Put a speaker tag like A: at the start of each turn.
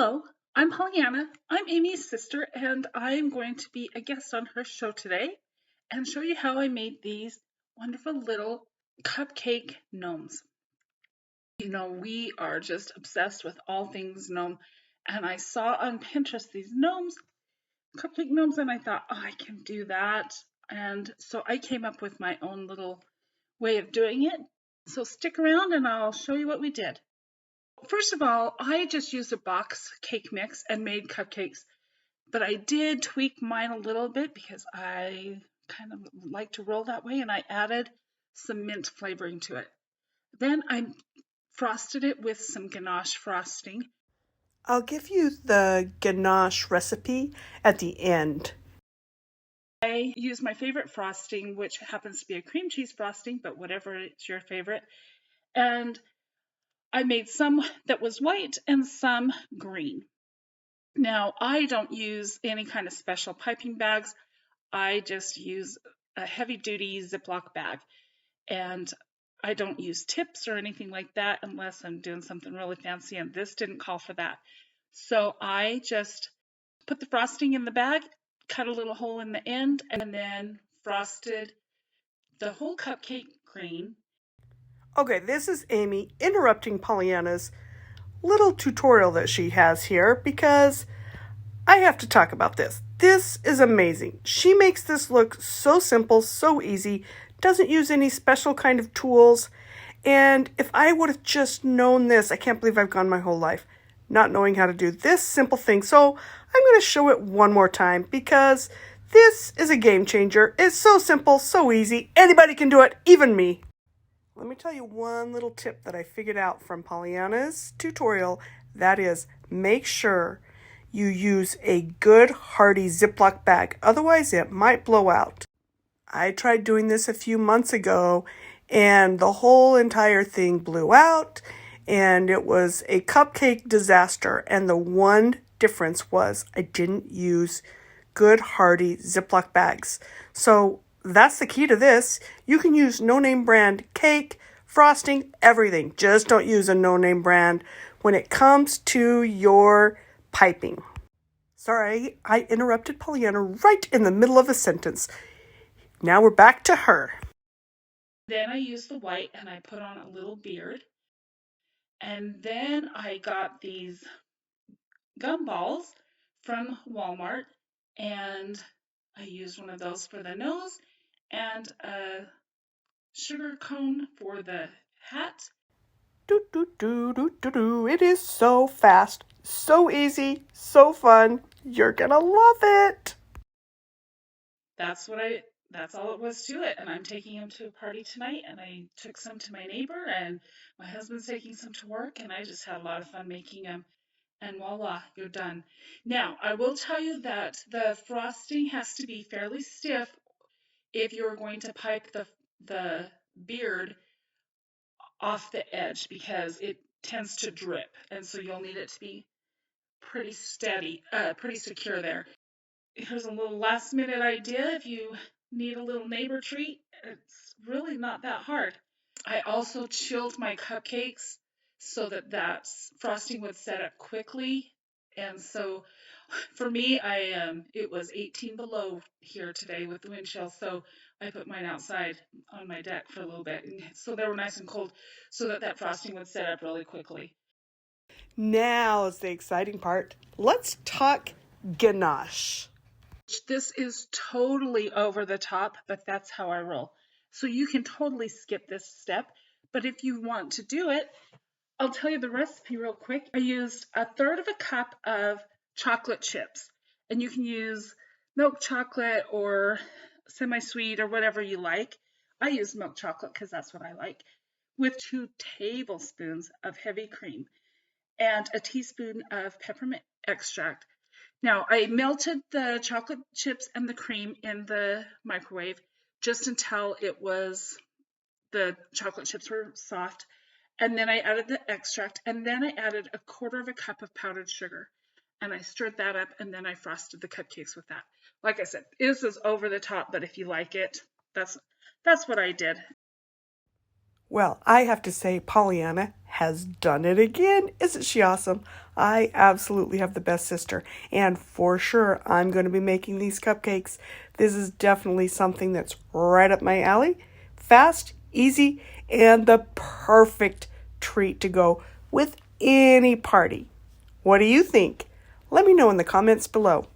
A: Hello, I'm Pollyanna. I'm Amy's sister, and I'm going to be a guest on her show today and show you how I made these wonderful little cupcake gnomes. You know, we are just obsessed with all things gnome, and I saw on Pinterest these gnomes, cupcake gnomes, and I thought, oh, I can do that. And so I came up with my own little way of doing it. So stick around and I'll show you what we did. First of all, I just used a box cake mix and made cupcakes, but I did tweak mine a little bit because I kind of like to roll that way, and I added some mint flavoring to it. Then I frosted it with some ganache frosting.
B: I'll give you the ganache recipe at the end.
A: I used my favorite frosting, which happens to be a cream cheese frosting, but whatever it's your favorite. And I made some that was white and some green. Now, I don't use any kind of special piping bags. I just use a heavy-duty Ziploc bag, and I don't use tips or anything like that unless I'm doing something really fancy, and this didn't call for that. So I just put the frosting in the bag, cut a little hole in the end, and then frosted the whole cupcake green.
B: Okay, this is Amy interrupting Pollyanna's little tutorial that she has here because I have to talk about this. This is amazing. She makes this look so simple, so easy, doesn't use any special kind of tools. And if I would have just known this, I can't believe I've gone my whole life not knowing how to do this simple thing. So I'm going to show it one more time because this is a game changer. It's so simple, so easy. Anybody can do it, even me. Let me tell you one little tip that I figured out from Pollyanna's tutorial. That is, make sure you use a good hardy Ziploc bag. Otherwise, it might blow out. I tried doing this a few months ago, and the whole entire thing blew out, and it was a cupcake disaster. And the one difference was I didn't use good hardy Ziploc bags. So that's the key to this. You can use no-name brand cake, frosting, everything. Just don't use a no-name brand when it comes to your piping. Sorry, I interrupted Pollyanna right in the middle of a sentence. Now we're back to her.
A: Then I used the white and I put on a little beard. And then I got these gumballs from Walmart, and I used one of those for the nose and a sugar cone for the hat.
B: Do, do, do, do, do, do. It is so fast, so easy, so fun. You're gonna love it.
A: That's all it was to it. And I'm taking them to a party tonight, and I took some to my neighbor, and my husband's taking some to work, and I just had a lot of fun making them. And voila, you're done. Now, I will tell you that the frosting has to be fairly stiff if you're going to pipe the beard off the edge because it tends to drip, and so you'll need it to be pretty steady, pretty secure there. Here's a little last minute idea if you need a little neighbor treat. It's really not that hard. I also chilled my cupcakes so that frosting would set up quickly. And so for me, it was 18 below here today with the wind chill, so I put mine outside on my deck for a little bit, and so they were nice and cold, so that frosting would set up really quickly.
B: Now is the exciting part. Let's talk ganache.
A: This is totally over the top, but that's how I roll. So you can totally skip this step, but if you want to do it, I'll tell you the recipe real quick. I used a third of a cup of chocolate chips, and you can use milk chocolate or semi-sweet or whatever you like. I use milk chocolate because that's what I like, with 2 tablespoons of heavy cream and a teaspoon of peppermint extract. Now, I melted the chocolate chips and the cream in the microwave just until the chocolate chips were soft. And then I added the extract, and then I added a quarter of a cup of powdered sugar. And I stirred that up, and then I frosted the cupcakes with that. Like I said, this is over the top, but if you like it, that's what I did.
B: Well, I have to say, Pollyanna has done it again. Isn't she awesome? I absolutely have the best sister. And for sure, I'm going to be making these cupcakes. This is definitely something that's right up my alley. Fast, easy, and the perfect treat to go with any party. What do you think? Let me know in the comments below.